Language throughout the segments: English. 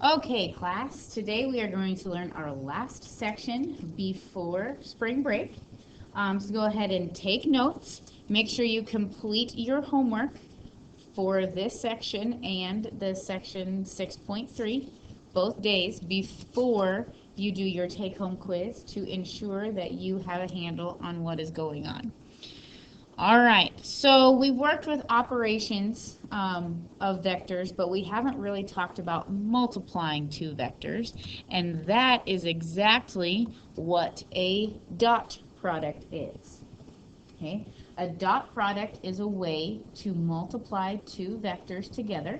Okay, class, today we are going to learn our last section before spring break. So go ahead and take notes. Make sure you complete your homework for this section and the section 6.3 both days before you do your take-home quiz to ensure that you have a handle on what is going on. All right, so we worked with operations of vectors, but we haven't really talked about multiplying two vectors, and that is exactly what a dot product is. Okay, a dot product is a way to multiply two vectors together.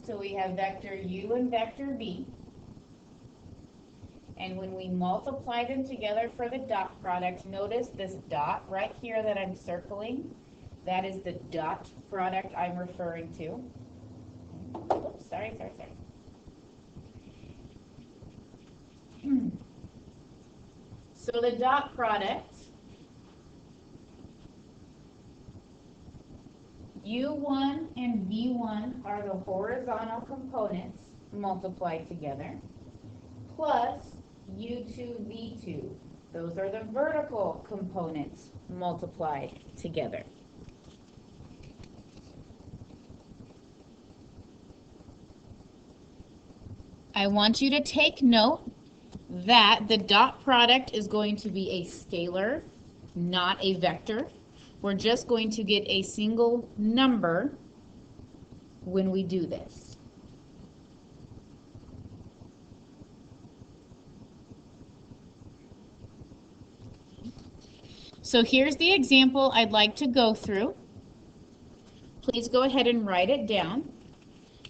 So we have vector u and vector v. And when we multiply them together for the dot product, notice this dot right here that I'm circling. That is the dot product I'm referring to. Oops, sorry. So the dot product, U1 and V1 are the horizontal components multiplied together, plus U2, V2. Those are the vertical components multiplied together. I want you to take note that the dot product is going to be a scalar, not a vector. We're just going to get a single number when we do this. So here's the example I'd like to go through. Please go ahead and write it down.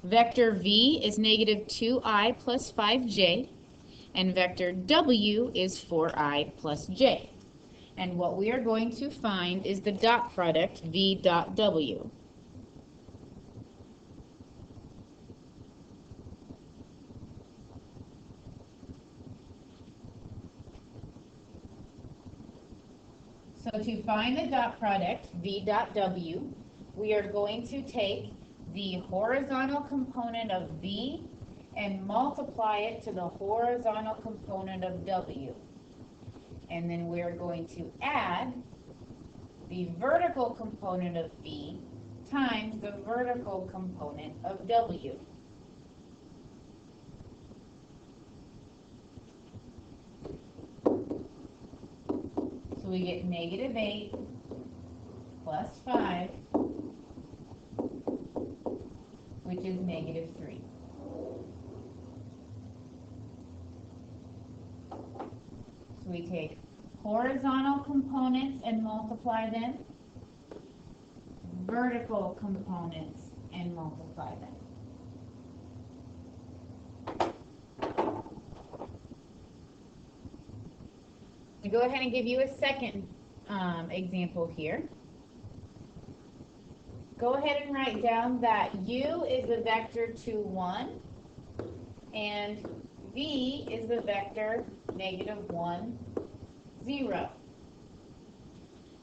Vector v is negative 2i plus 5j, and vector w is 4i plus j. And what we are going to find is the dot product v dot w. So to find the dot product, v dot w, we are going to take the horizontal component of v and multiply it to the horizontal component of w. And then we're going to add the vertical component of v times the vertical component of w. So we get negative 8 plus 5, which is negative 3. So we take horizontal components and multiply them, vertical components and multiply them. I'll go ahead and give you a second example here. Go ahead and write down that u is the vector 2, 1, and v is the vector negative 1, 0.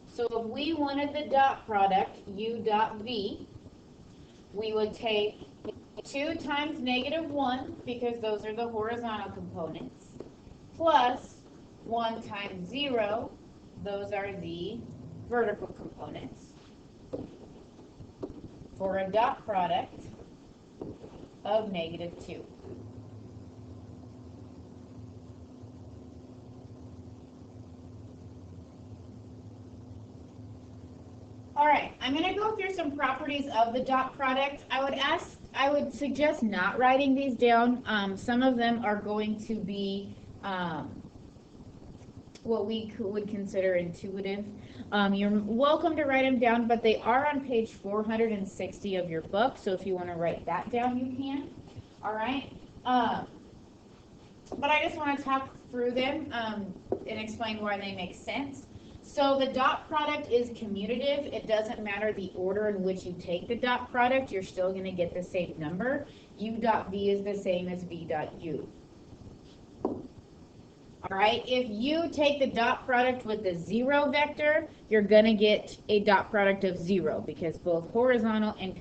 So if we wanted the dot product u dot v, we would take 2 times negative 1, because those are the horizontal components, plus 1 times 0, those are the vertical components, for a dot product of negative 2. All right, I'm going to go through some properties of the dot product. I would suggest not writing these down. Some of them are going to be what we would consider intuitive. You're welcome to write them down, but they are on page 460 of your book, so if you want to write that down, you can. All right. But I just want to talk through them and explain why they make sense. So the dot product is commutative. It doesn't matter the order in which you take the dot product, you're still going to get the same number. U dot v is the same as v dot u. All right, if you take the dot product with the 0 vector, you're going to get a dot product of 0 because both horizontal and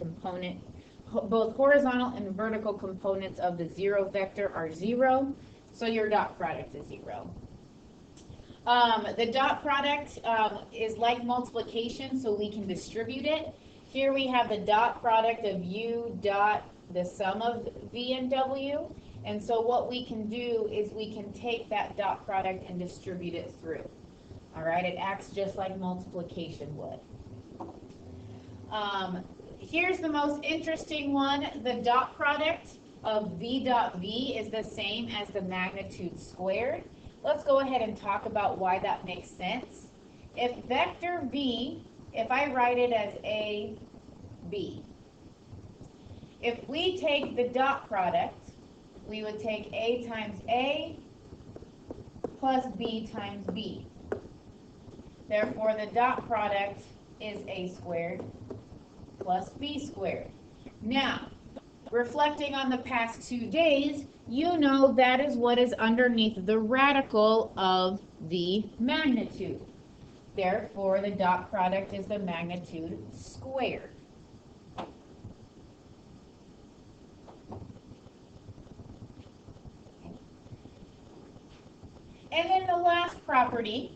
vertical components of the 0 vector are 0, so your dot product is 0. The dot product is like multiplication, so we can distribute it. Here we have the dot product of u dot the sum of v and w. And so what we can do is we can take that dot product and distribute it through. All right, it acts just like multiplication would. Here's the most interesting one. The dot product of v dot v is the same as the magnitude squared. Let's go ahead and talk about why that makes sense. If vector v, if I write it as a, b, if we take the dot product, we would take a times a plus b times b. Therefore, the dot product is a squared plus b squared. Now, reflecting on the past 2 days, you know that is what is underneath the radical of the magnitude. Therefore, the dot product is the magnitude squared. And then the last property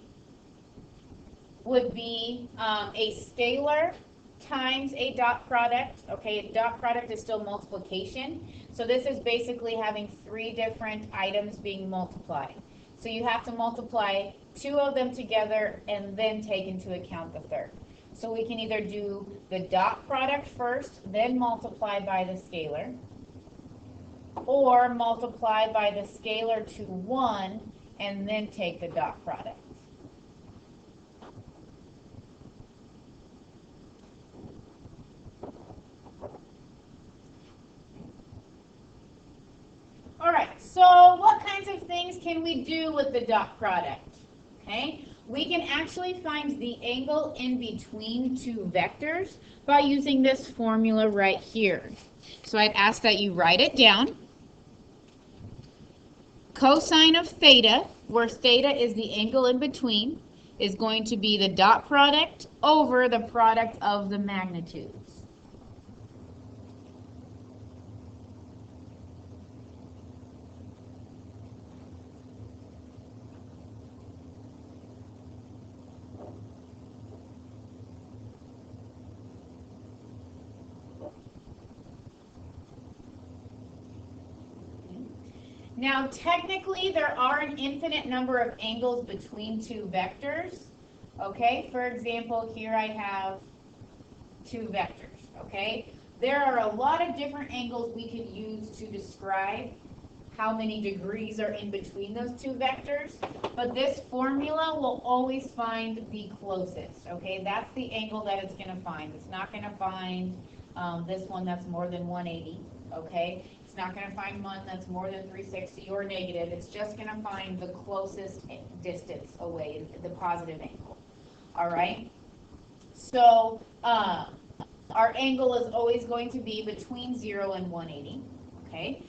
would be a scalar times a dot product. Okay, a dot product is still multiplication. So this is basically having 3 different items being multiplied. So you have to multiply 2 of them together and then take into account the third. So we can either do the dot product first, then multiply by the scalar, or multiply by the scalar to 1 and then take the dot product. All right, so what kinds of things can we do with the dot product? Okay, we can actually find the angle in between 2 vectors by using this formula right here. So I'd ask that you write it down. Cosine of theta, where theta is the angle in between, is going to be the dot product over the product of the magnitudes. Now, technically, there are an infinite number of angles between 2 vectors. Okay, for example, here I have 2 vectors. Okay, there are a lot of different angles we could use to describe how many degrees are in between those 2 vectors, but this formula will always find the closest. Okay, that's the angle that it's going to find. It's not going to find this one that's more than 180. Okay, it's not going to find one that's more than 360 or negative. It's just going to find the closest distance away, the positive angle. All right, so our angle is always going to be between 0 and 180. Okay,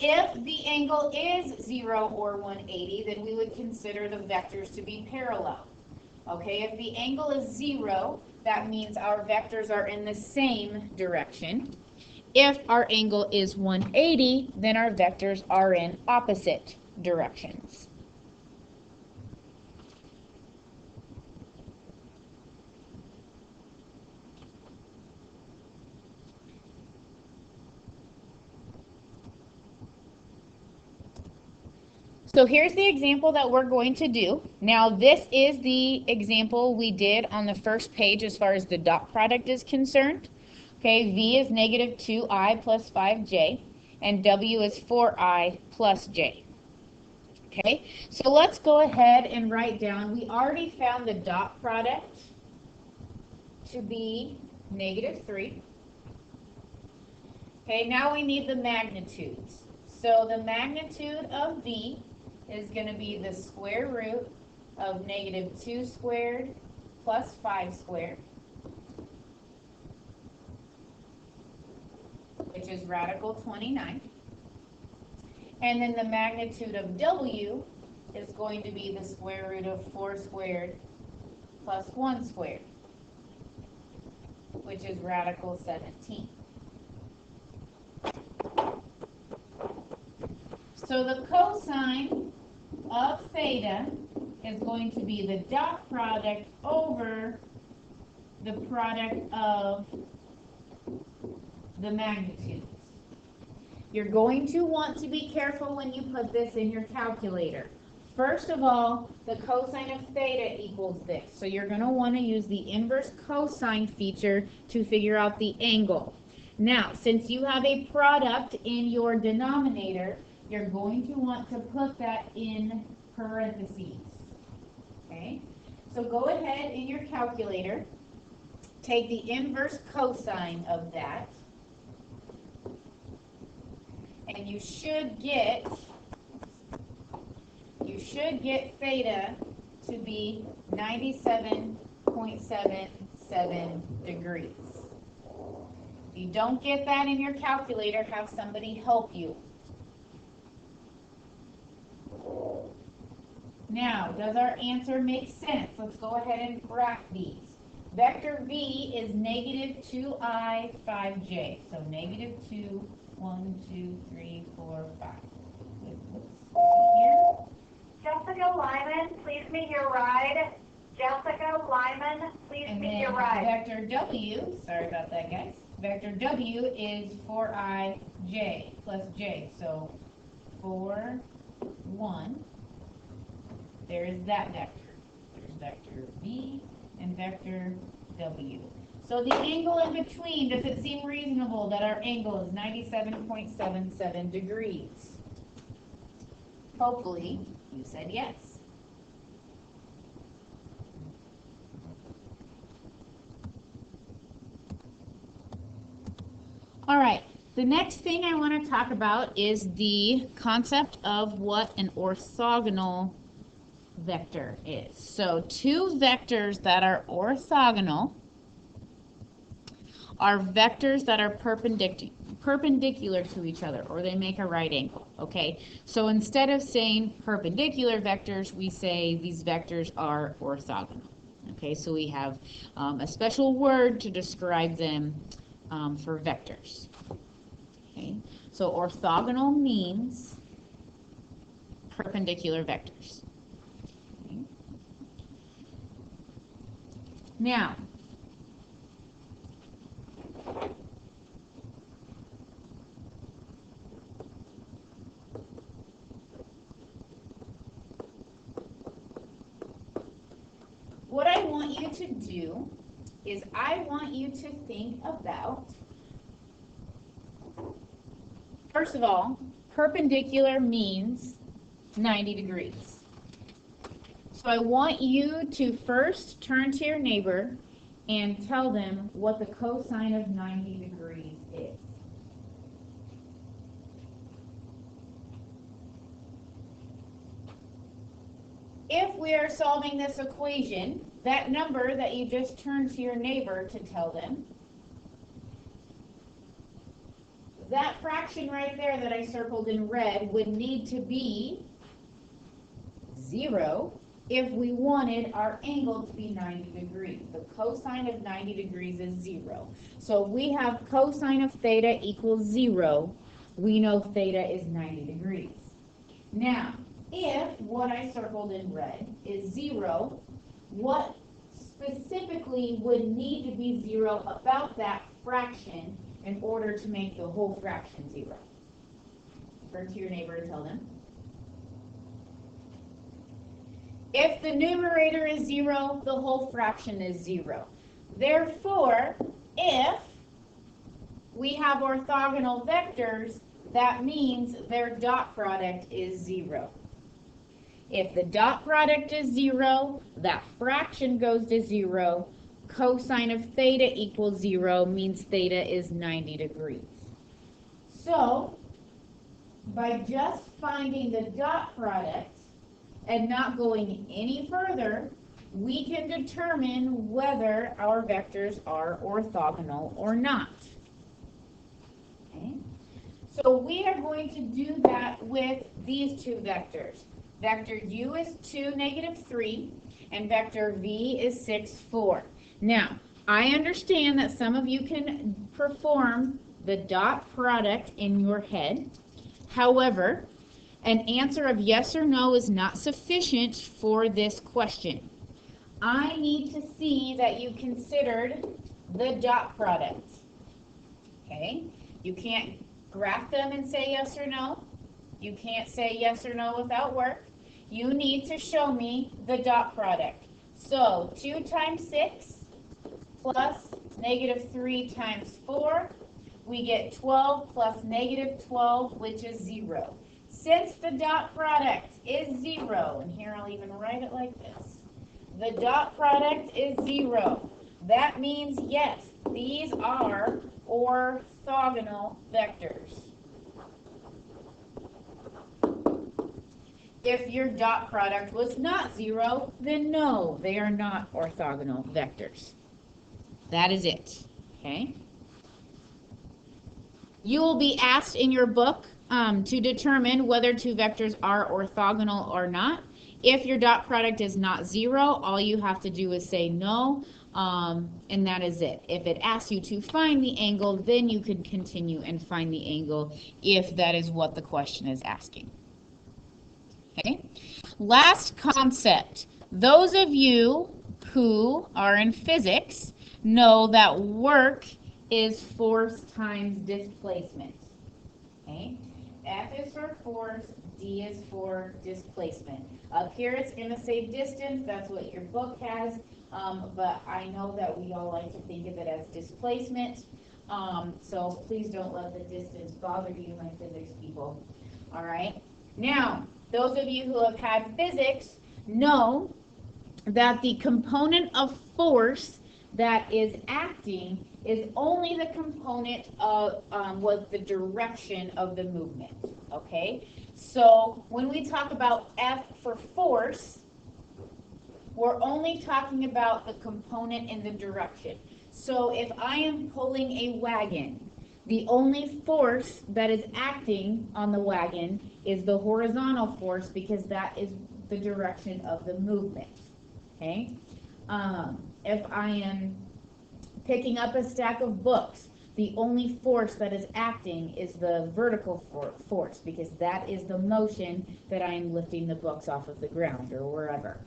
if the angle is 0 or 180, then we would consider the vectors to be parallel. Okay, if the angle is 0, that means our vectors are in the same direction. If our angle is 180, then our vectors are in opposite directions. So here's the example that we're going to do. Now this is the example we did on the first page as far as the dot product is concerned. Okay, v is negative 2i plus 5j, and w is 4i plus j. Okay, so let's go ahead and write down, we already found the dot product to be negative 3. Okay, now we need the magnitudes. So the magnitude of v is going to be the square root of negative 2 squared plus 5 squared, which is radical 29. And then the magnitude of w is going to be the square root of 4 squared plus 1 squared, which is radical 17. So the cosine of theta is going to be the dot product over the product of the magnitudes. You're going to want to be careful when you put this in your calculator. First of all, the cosine of theta equals this. So you're going to want to use the inverse cosine feature to figure out the angle. Now, since you have a product in your denominator, you're going to want to put that in parentheses. Okay? So go ahead in your calculator, take the inverse cosine of that, and you should get theta to be 97.77 degrees. If you don't get that in your calculator, have somebody help you. Now, does our answer make sense? Let's go ahead and graph these. Vector V is negative 2i 5j. So negative 2, 1, 2, 3, 4, 5. Here. Jessica Lyman, please meet your ride. Jessica Lyman, please meet your ride. Vector W, sorry about that, guys. Vector W is 4ij plus j. So 4, 1. There is that vector. There's vector V and vector W. So the angle in between, does it seem reasonable that our angle is 97.77 degrees? Hopefully, you said yes. All right, the next thing I want to talk about is the concept of what an orthogonal vector is. So two vectors that are orthogonal are vectors that are perpendicular to each other, or they make a right angle, okay? So instead of saying perpendicular vectors, we say these vectors are orthogonal, okay? So we have a special word to describe them for vectors, okay? So orthogonal means perpendicular vectors. Okay? Now, what I want you to do is I want you to think about, first of all, perpendicular means 90 degrees. So I want you to first turn to your neighbor and tell them what the cosine of 90 degrees is. If we are solving this equation, that number that you just turned to your neighbor to tell them, that fraction right there that I circled in red would need to be 0 if we wanted our angle to be 90 degrees. The cosine of 90 degrees is 0. So if we have cosine of theta equals 0, we know theta is 90 degrees. Now, if what I circled in red is 0, what specifically would need to be 0 about that fraction in order to make the whole fraction 0? Turn to your neighbor and tell them. If the numerator is 0, the whole fraction is 0. Therefore, if we have orthogonal vectors, that means their dot product is 0. If the dot product is 0, that fraction goes to 0. Cosine of theta equals 0 means theta is 90 degrees. So, by just finding the dot product and not going any further, we can determine whether our vectors are orthogonal or not. Okay? So we are going to do that with these two vectors. Vector u is 2, -3, and vector v is 6, 4. Now, I understand that some of you can perform the dot product in your head. However, an answer of yes or no is not sufficient for this question. I need to see that you considered the dot product. Okay? You can't graph them and say yes or no. You can't say yes or no without work. You need to show me the dot product. So 2 times 6 plus -3 times 4, we get 12 plus -12, which is 0. Since the dot product is 0, and here I'll even write it like this, the dot product is 0. That means yes, these are orthogonal vectors. If your dot product was not 0, then no, they are not orthogonal vectors. That is it, okay? You will be asked in your book to determine whether two vectors are orthogonal or not. If your dot product is not 0, all you have to do is say no, and that is it. If it asks you to find the angle, then you can continue and find the angle if that is what the question is asking. Okay. Last concept. Those of you who are in physics know that work is force times displacement. Okay. F is for force, D is for displacement. Up here it's going to say distance. That's what your book has. But I know that we all like to think of it as displacement. So please don't let the distance bother you, my physics people. All right. Now, those of you who have had physics know that the component of force that is acting is only the component of what the direction of the movement. Okay? So when we talk about F for force, we're only talking about the component in the direction. So if I am pulling a wagon, the only force that is acting on the wagon is the horizontal force because that is the direction of the movement. Okay? If I am picking up a stack of books, the only force that is acting is the vertical force because that is the motion that I am lifting the books off of the ground or wherever.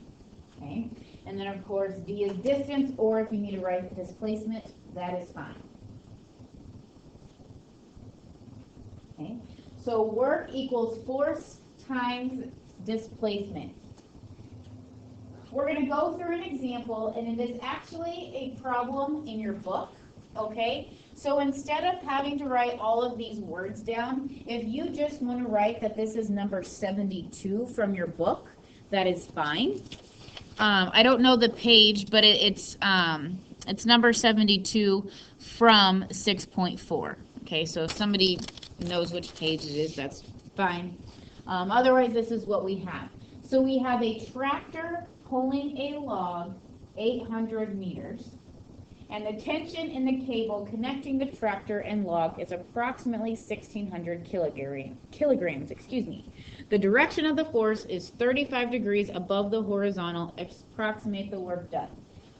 Okay? And then of course D is distance, or if you need to write displacement, that is fine. Okay? So work equals force times displacement. We're going to go through an example, and it is actually a problem in your book, okay? So instead of having to write all of these words down, if you just want to write that this is number 72 from your book, that is fine. I don't know the page, but it's number 72 from 6.4. Okay, so if somebody knows which page it is, that's fine. Otherwise, this is what we have. So we have a tractor pulling a log 800 meters, and the tension in the cable connecting the tractor and log is approximately 1,600 kilograms. The direction of the force is 35 degrees above the horizontal. Approximate the work done.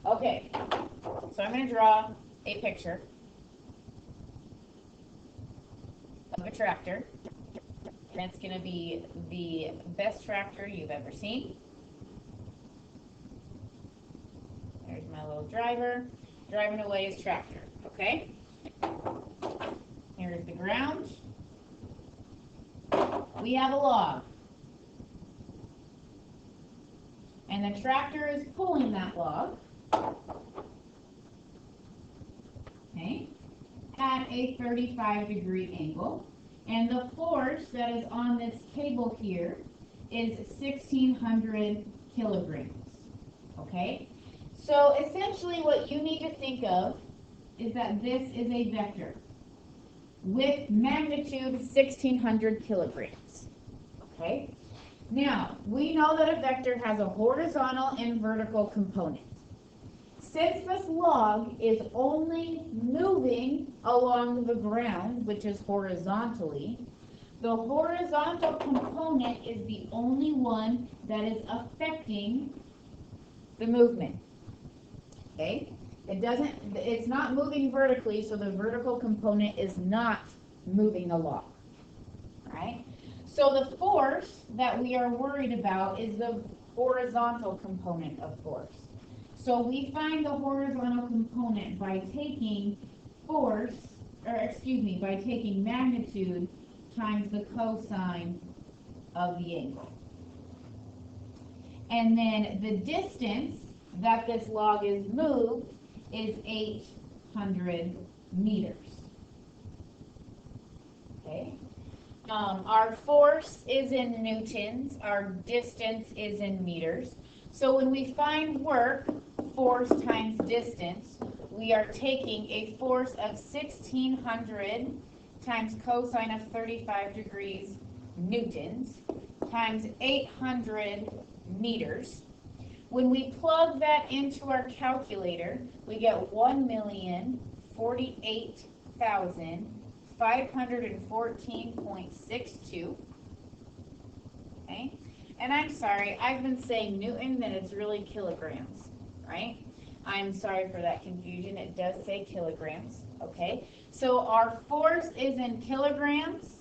Okay, so I'm going to draw a picture of a tractor, and it's going to be the best tractor you've ever seen. There's my little driver. Driving away his tractor, okay? Here's the ground. We have a log. And the tractor is pulling that log, okay, at a 35-degree angle. And the force that is on this cable here is 1,600 kilograms, okay? So essentially what you need to think of is that this is a vector with magnitude 1,600 kilograms, okay? Now, we know that a vector has a horizontal and vertical component. Since this log is only moving along the ground, which is horizontally, The horizontal component is the only one that is affecting the movement. Okay? It's not moving vertically, so the vertical component is not moving along. Right? So the force that we are worried about is the horizontal component of force. So we find the horizontal component by taking by taking magnitude times the cosine of the angle. And then the distance that this log is moved is 800 meters. Okay? Our force is in newtons, our distance is in meters. So when we find work, force times distance, we are taking a force of 1600 times cosine of 35 degrees newtons times 800 meters. When we plug that into our calculator, we get 1,048,514.62. Okay? And I'm sorry, I've been saying newton, and it's really kilograms, right? I'm sorry for that confusion. It does say kilograms, okay? So our force is in kilograms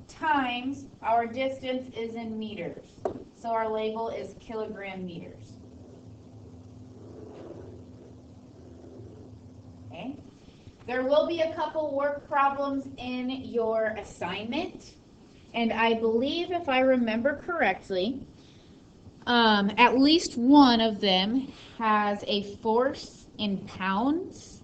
times our distance is in meters. So our label is kilogram meters. Okay? There will be a couple work problems in your assignment. And I believe, if I remember correctly, at least one of them has a force in pounds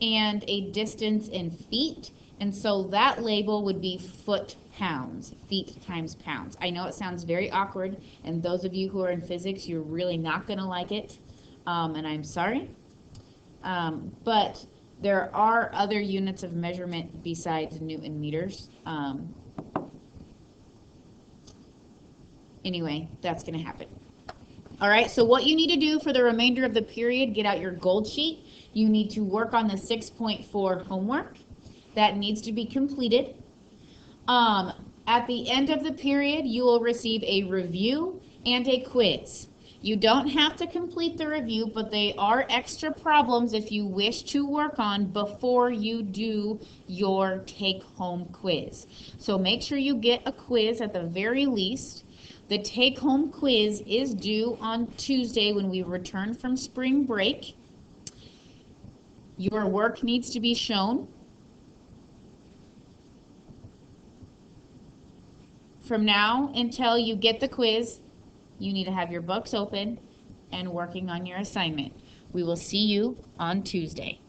and a distance in feet. And so that label would be foot-pounds, feet times pounds. I know it sounds very awkward, and those of you who are in physics, you're really not going to like it, and I'm sorry. But there are other units of measurement besides Newton meters. Anyway, that's going to happen. All right, so what you need to do for the remainder of the period, get out your gold sheet. You need to work on the 6.4 homework. That needs to be completed. At the end of the period, you will receive a review and a quiz. You don't have to complete the review, but they are extra problems if you wish to work on before you do your take-home quiz. So make sure you get a quiz at the very least. The take-home quiz is due on Tuesday when we return from spring break. Your work needs to be shown. From now until you get the quiz, you need to have your books open and working on your assignment. We will see you on Tuesday.